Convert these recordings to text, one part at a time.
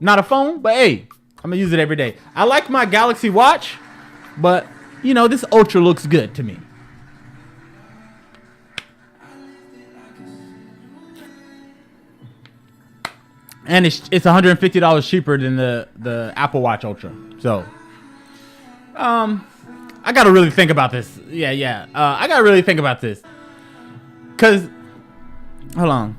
Not a phone, but hey, I'm gonna use it every day. I like my Galaxy Watch, but you know, this Ultra looks good to me. And it's $150 cheaper than the Apple Watch Ultra. So, I gotta really think about this. Yeah. I gotta really think about this. Cause, hold on.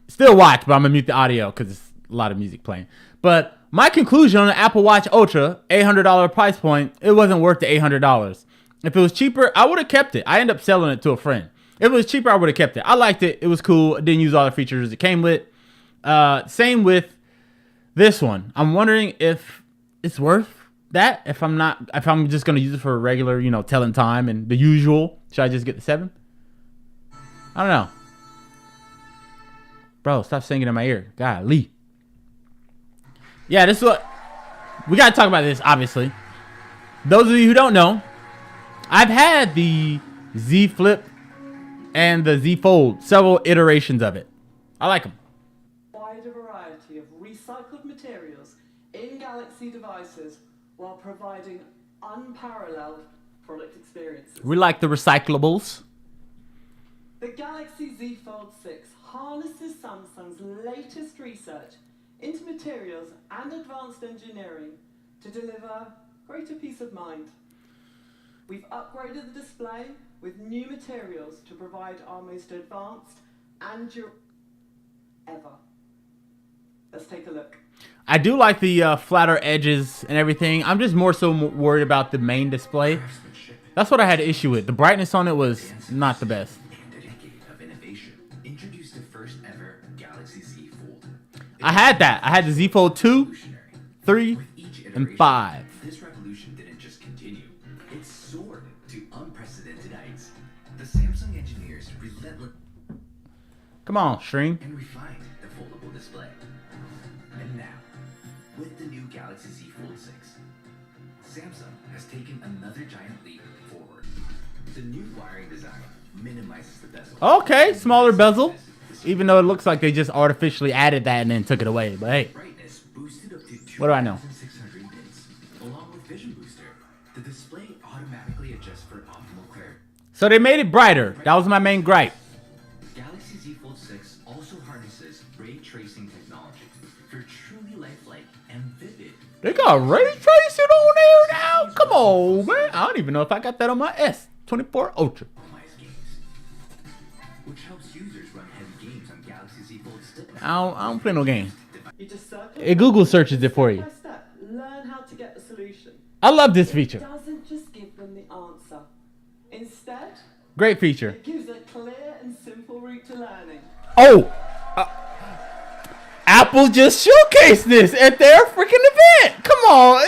Still watch, but I'm gonna mute the audio because it's a lot of music playing. But my conclusion on the Apple Watch Ultra, $800 price point, it wasn't worth the $800. If it was cheaper, I would have kept it. I ended up selling it to a friend. If it was cheaper, I would have kept it. I liked it. It was cool. I didn't use all the features it came with. Same with this one. I'm wondering if it's worth that. If I'm just gonna use it for a regular, you know, telling time and the usual. Should I just get the 7? I don't know. Bro, stop singing in my ear. Golly. Yeah, this is what we gotta talk about. This obviously. Those of you who don't know, I've had the Z Flip and the Z Fold, several iterations of it. I like them. Wide variety of recycled materials in Galaxy devices while providing unparalleled product experiences. We like the recyclables. The Galaxy Z Fold6 harnesses Samsung's latest research into materials and advanced engineering to deliver greater peace of mind. We've upgraded the display with new materials to provide our most advanced and ever. Let's take a look. I do like the flatter edges and everything. I'm just more so worried about the main display. That's what I had an issue with. The brightness on it was not the best. I had that. I had the Z Fold 2, 3, and 5. This revolution didn't just continue. It soared to unprecedented heights. The Samsung engineers relentlessly Come on, Stream. and refined the foldable display. And now, with the new Galaxy Z Fold6, Samsung has taken another giant leap forward. The new wiring design minimizes the bezel. Okay, smaller bezel. Even though it looks like they just artificially added that and then took it away. But hey, Brightness boosted up to what do I know? 2600 nits. Along with Vision Booster, the display automatically adjusts for optimal clarity. So they made it brighter. That was my main gripe. Galaxy Z Fold6 also harnesses ray tracing technology for truly lifelike and vivid. They got ray tracing on there now. Come on, man. I don't even know if I got that on my S24 Ultra. Games, which helps users run heavy games on Galaxy Z Fold6. I don't play no game. You just circle It Google searches it for you. step by step. Learn how to get the solution. I love this It feature. doesn't just give them the answer. Instead, Great feature. it gives a clear and simple route to learning. Oh, Apple just showcased this at their freaking event. Come on,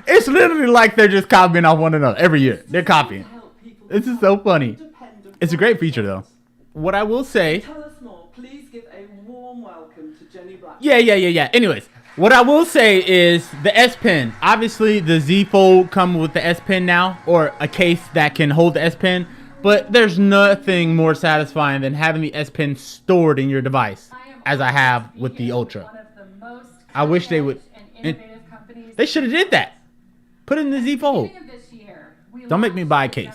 it's literally like they're just copying off one another every year. They're copying. Help people This is so funny. independent It's a great feature though. What I will say, Tell us more. Please give a warm welcome to Jenny Black. yeah. Anyways, what I will say is the S Pen. Obviously, the Z Fold come with the S Pen now, or a case that can hold the S Pen. But there's nothing more satisfying than having the S Pen stored in your device, as I have with the Ultra. I wish they would. They should have did that. Put it in the Z Fold. Don't make me buy a case.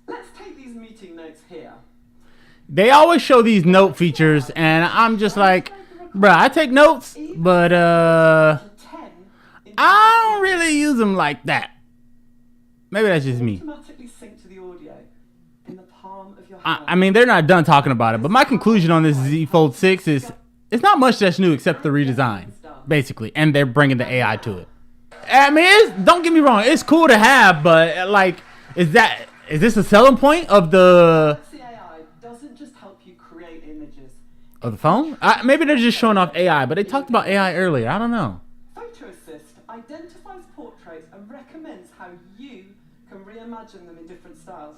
Let's take these meeting notes here. They always show these note features, and I'm just like, bruh, I take notes, but To 10 I don't really use them like that. Maybe that's just me. automatically sync to the audio in the palm of your hand. I mean, they're not done talking about it, but my conclusion on this Z Fold 6 is it's not much that's new except the redesign, basically, and they're bringing the AI to it. I mean, don't get me wrong, it's cool to have, but like, is this a selling point of the AI doesn't just help you create images. phone? Maybe they're just showing off AI, but they talked about AI earlier. I don't know. Photo Assist identifies portraits and recommends how you can reimagine them in different styles.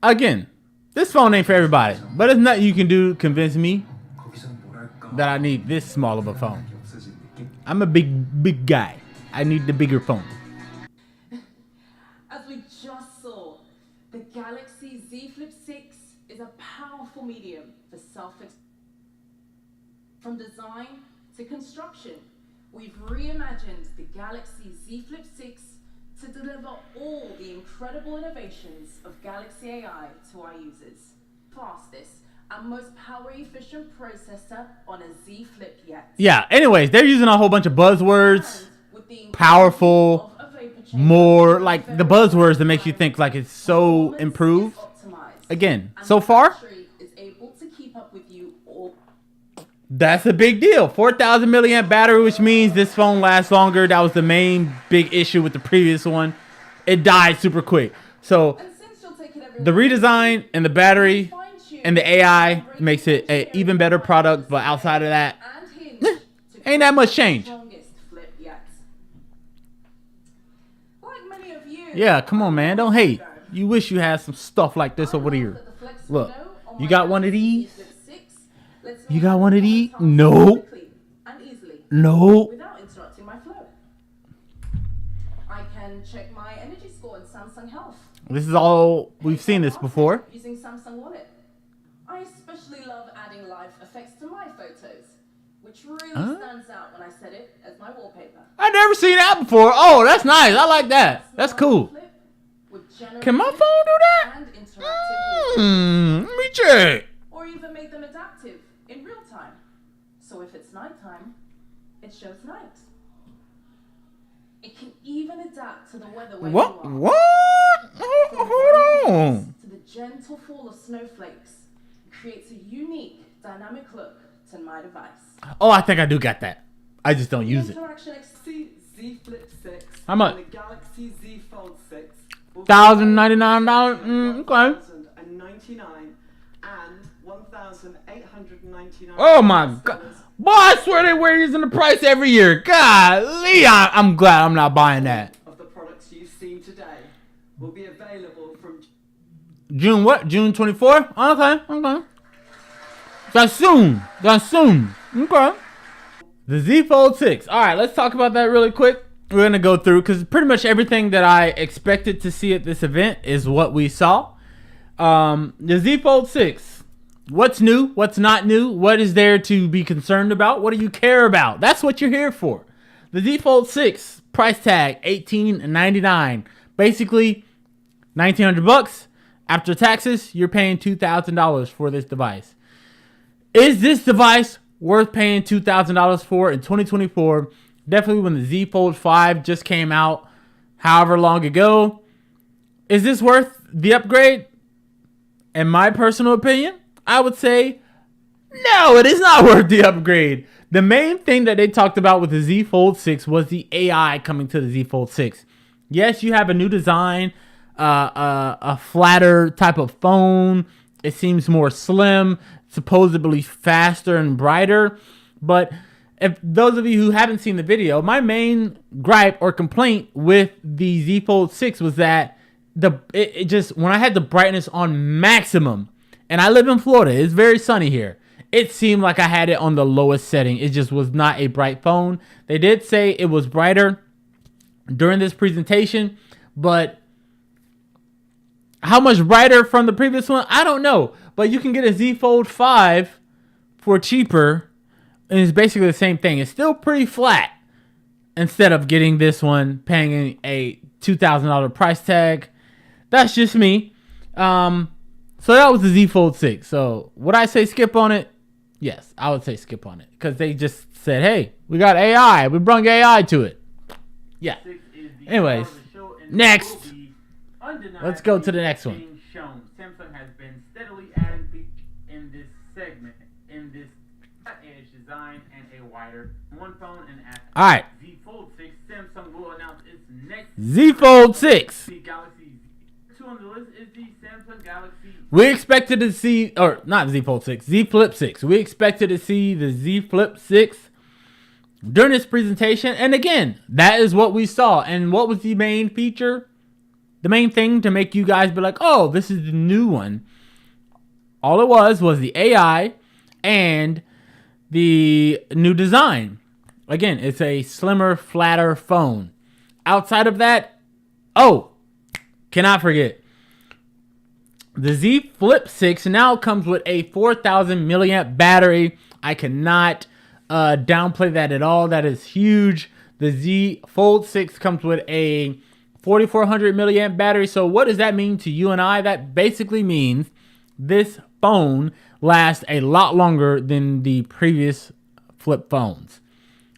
Again, this phone ain't for everybody, but it's nothing you can do to convince me that I need this small of a phone. I'm a big guy. I need the bigger phone. As we just saw, the Galaxy Z Flip6 is a powerful medium for self-expression. From design to construction, we've reimagined the Galaxy Z Flip6 to deliver all the incredible innovations of Galaxy AI to our users. Fastest and most power-efficient processor on a Z Flip yet. Yeah, anyways, they're using a whole bunch of buzzwords. And with the Powerful, of a vapor chamber, more, like the buzzwords that makes you think like it's so performance improved. is optimized, Again, and so the far, battery is able to keep up with you all. that's a big deal. 4,000 milliamp battery, which means this phone lasts longer. That was the main big issue with the previous one. It died super quick. So And since you'll take it the everywhere, redesign and the battery fine-tune and the AI makes it an even better product. But outside of that, and hinge to ain't that much change. strongest flip yet. Like many of you, Yeah, come on, man. Don't hate. You wish you had some stuff like this I over love here. that the flex Look, window on you my got one of Galaxy these? Z Flip6 lets me You got handle one of all these? tasks No. quickly and easily No. without interrupting my flow. I can check my energy score in Samsung Health. This is all, we've seen this before. Using Samsung Wallet. I especially love adding live effects to my photos, which really stands out when I set it as my wallpaper. I've never seen that before. Oh, that's nice. I like that. That's cool. Flip with Can my phone generative do that? and interactive wallpapers, Let me check. or even make them adaptive in real time. So if it's nighttime, it shows night. It can even adapt to the weather where What? you are. What? From Hold rain on. to the gentle fall of snowflakes, creates a unique, dynamic look to my device. Oh, I think I do got that. I just don't use it. Interaction Galaxy Z Flip6 How much? and the Galaxy Z Fold6 will be $1,099. Okay. $1,099 and $1,899. Oh my god. Boy, I swear they were using the price every year. Golly, I'm glad I'm not buying that. Of the products you've seen today will be available from June what? June 24th? Okay. That's soon. Okay. The Z Fold6. All right, let's talk about that really quick. We're going to go through because pretty much everything that I expected to see at this event is what we saw. The Z Fold6. What's new? What's not new? What is there to be concerned about? What do you care about? That's what you're here for. The Z Fold6 price tag $1,899. Basically, $1,900 after taxes. You're paying $2,000 for this device. Is this device worth paying $2,000 for in 2024? Definitely when the Z Fold 5 just came out, however long ago. Is this worth the upgrade? In my personal opinion, I would say no, it is not worth the upgrade. The main thing that they talked about with the Z Fold 6 was the AI coming to the Z Fold 6. Yes, you have a new design, a flatter type of phone. It seems more slim, supposedly faster and brighter. But if those of you who haven't seen the video, my main gripe or complaint with the Z Fold 6 was that it just, when I had the brightness on maximum, and I live in Florida, it's very sunny here, it seemed like I had it on the lowest setting. It just was not a bright phone. They did say it was brighter during this presentation, but how much brighter from the previous one, I don't know. But you can get a Z Fold 5 for cheaper, and it's basically the same thing. It's still pretty flat instead of getting this one, paying a $2,000 price tag. That's just me. So that was the Z Fold 6. So would I say skip on it? Yes, I would say skip on it. Because they just said, hey, we got AI. We brought AI to it. Yeah. Anyways, next. Let's go to the next one. Samsung has been steadily adding features in this segment, in this edge design and a wider one phone and app. All right. Z Fold 6, Samsung will announce its next Z Fold 6. the Galaxy Z. On the list is the Samsung Galaxy. We expected to see, or not Z Fold 6, Z Flip 6. We expected to see the Z Flip 6 during this presentation. And again, that is what we saw. And what was the main feature? The main thing to make you guys be like, oh, this is the new one. All it was the AI and the new design. Again, it's a slimmer, flatter phone. Outside of that, oh, cannot forget. The Z Flip 6 now comes with a 4,000 milliamp battery. I cannot downplay that at all. That is huge. The Z Fold6 comes with a 4400 milliamp battery. So what does that mean to you and I? That basically means this phone lasts a lot longer than the previous flip phones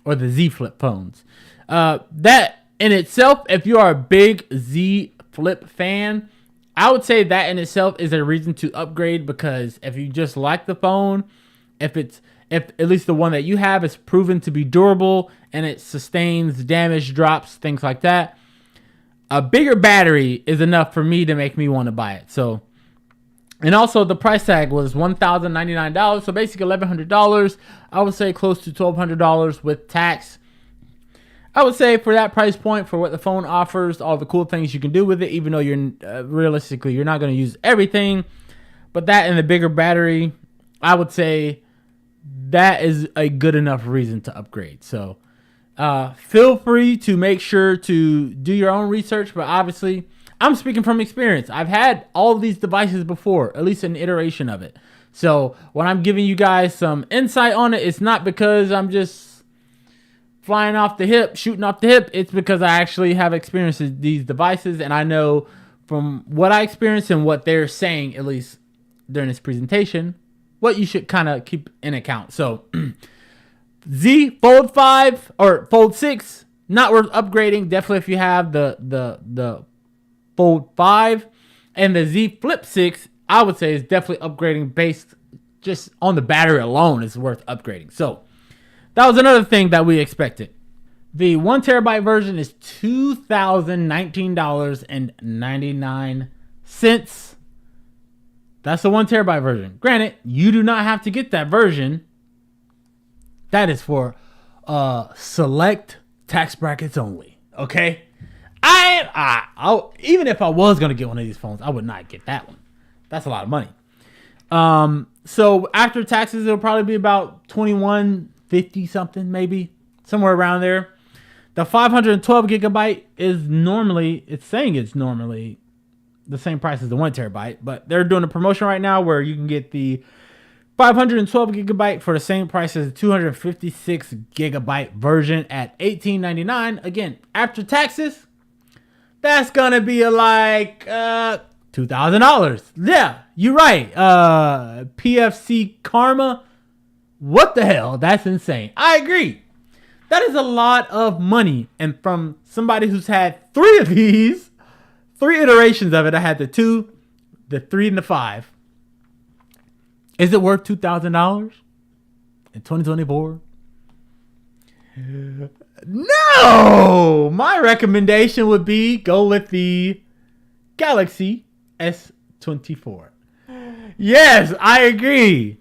or the Z Flip phones. That in itself, if you are a big Z Flip fan, I would say that in itself is a reason to upgrade, because if you just like the phone, if at least the one that you have is proven to be durable and it sustains damage, drops, things like that, a bigger battery is enough for me to make me want to buy it. So, and also the price tag was $1,099, so basically $1,100. I would say close to $1,200 with tax. I would say for that price point, for what the phone offers, all the cool things you can do with it, even though you're realistically you're not going to use everything, but that and the bigger battery, I would say that is a good enough reason to upgrade. So feel free to make sure to do your own research, but obviously I'm speaking from experience. I've had all of these devices before, at least an iteration of it. So when I'm giving you guys some insight on it, it's not because I'm just flying off the hip, shooting off the hip. It's because I actually have experienced these devices, and I know from what I experienced and what they're saying, at least during this presentation, what you should kind of keep in account. So Z Fold 5 or Fold 6, not worth upgrading. Definitely if you have the Fold 5, and the Z Flip 6, I would say is definitely upgrading based just on the battery alone is worth upgrading. So that was another thing that we expected. The 1 terabyte version is $2,019.99. That's the 1 terabyte version. Granted, you do not have to get that version. That is for select tax brackets only. Okay? Even if I was going to get one of these phones, I would not get that one. That's a lot of money. So after taxes, it'll probably be about $21.50 something, maybe somewhere around there. The 512 gigabyte is normally, it's saying it's normally the same price as the 1 terabyte, but they're doing a promotion right now where you can get the 512 gigabyte for the same price as the 256 gigabyte version at $18.99. Again, after taxes, that's gonna be like $2,000. Yeah, you're right. PFC Karma. What the hell? That's insane. I agree. That is a lot of money. And from somebody who's had 3 of these, 3 iterations of it, I had the 2, the 3, and the 5. Is it worth $2,000 in 2024? No! My recommendation would be go with the Galaxy S24. Yes, I agree.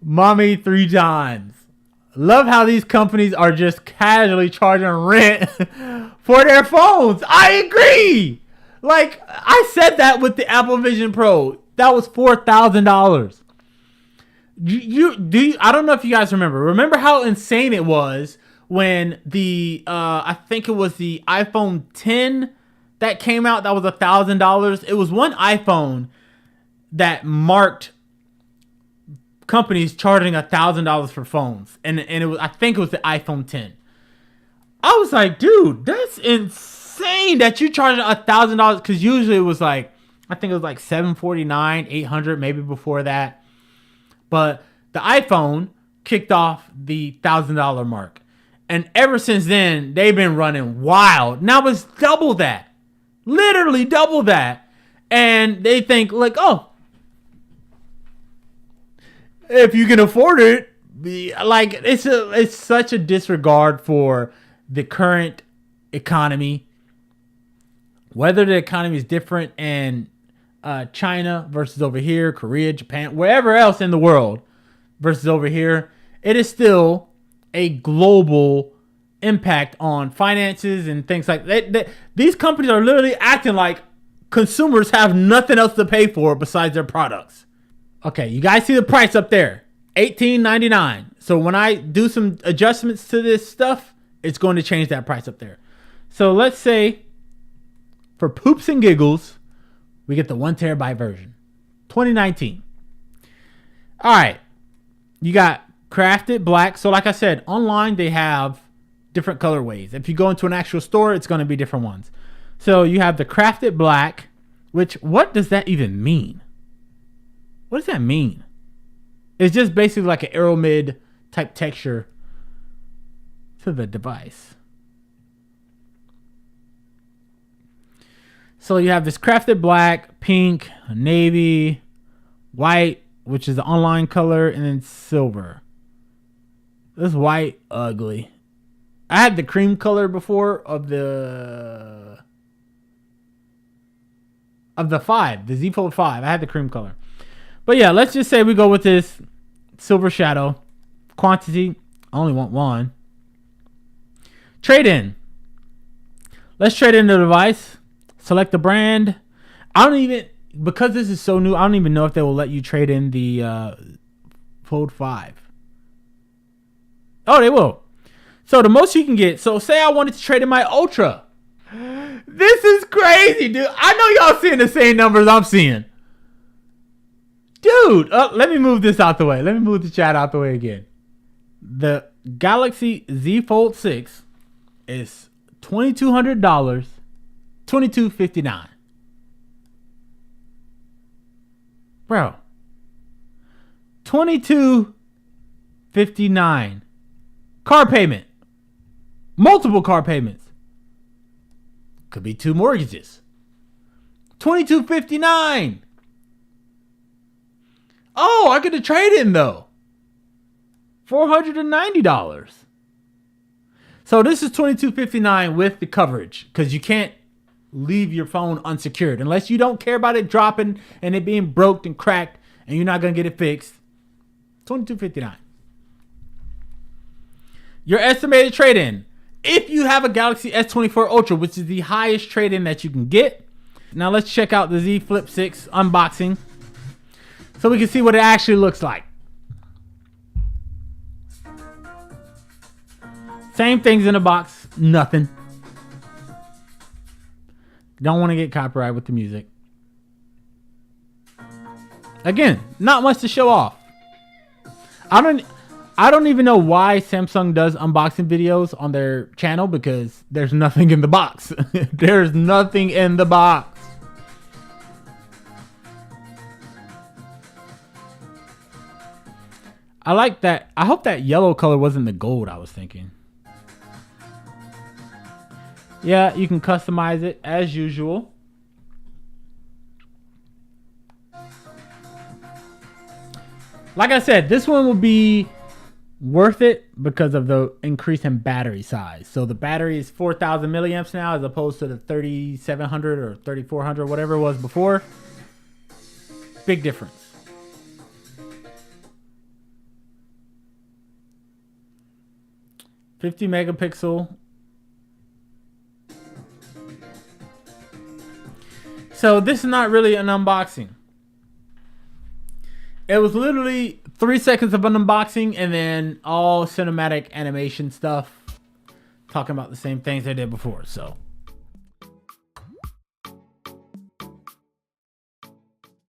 Mommy 3 times. Love how these companies are just casually charging rent for their phones. I agree. Like, I said that with the Apple Vision Pro. That was $4,000. I don't know if you guys remember. Remember how insane it was when the I think it was the iPhone 10 that came out. That was $1,000. It was one iPhone that marked companies charging $1,000 for phones, and it was, I think it was the iPhone 10. I was like, dude, that's insane that you charging $1,000, because usually it was like, I think it was like $749, $800, maybe before that. But the iPhone kicked off the $1,000 mark, and ever since then they've been running wild. Now it's double that, literally double that, and they think like, oh, if you can afford it, like it's such a disregard for the current economy. Whether the economy is different in China versus over here, Korea, Japan, wherever else in the world versus over here, it is still a global impact on finances and things like that. These companies are literally acting like consumers have nothing else to pay for besides their products. Okay, you guys see the price up there, $18.99. So when I do some adjustments to this stuff, it's going to change that price up there. So let's say for poops and giggles, we get the 1 terabyte version, 2019. All right, you got crafted black. So like I said, online they have different colorways. If you go into an actual store, it's going to be different ones. So you have the crafted black, which, what does that even mean? What does that mean? It's just basically like an aeromid type texture to the device. So you have this crafted black, pink, navy, white, which is the online color, and then silver. This white, ugly. I had the cream color before of the 5, the Z Fold 5. I had the cream color. But yeah, let's just say we go with this silver shadow. Quantity, I only want one. Trade in. Let's trade in the device. Select the brand. Because this is so new, I don't even know if they will let you trade in the Fold 5. Oh, they will. So the most you can get. So say I wanted to trade in my Ultra. This is crazy, dude. I know y'all seeing the same numbers I'm seeing. Dude, let me move this out the way. Let me move the chat out the way again. The Galaxy Z Fold6 is $2,200, $2,259. Bro, $2,259. Car payment. Multiple car payments. Could be 2 mortgages. $2,259. Oh, I get a trade in though. $490. So this is $2,259 with the coverage, because you can't leave your phone unsecured unless you don't care about it dropping and it being broke and cracked and you're not gonna get it fixed. $2,259. Your estimated trade-in, if you have a Galaxy S24 Ultra, which is the highest trade-in that you can get. Now let's check out the Z Flip6 unboxing so we can see what it actually looks like. Same things in the box, nothing. Don't want to get copyright with the music. Again, not much to show off. I don't even know why Samsung does unboxing videos on their channel, because there's nothing in the box. There's nothing in the box. I like that. I hope that yellow color wasn't the gold I was thinking. Yeah, you can customize it as usual. Like I said, this one will be worth it because of the increase in battery size. So the battery is 4,000 milliamps now, as opposed to the 3,700 or 3,400, whatever it was before. Big difference. $50 megapixel. So this is not really an unboxing. It was literally 3 seconds of an unboxing and then all cinematic animation stuff, talking about the same things they did before. So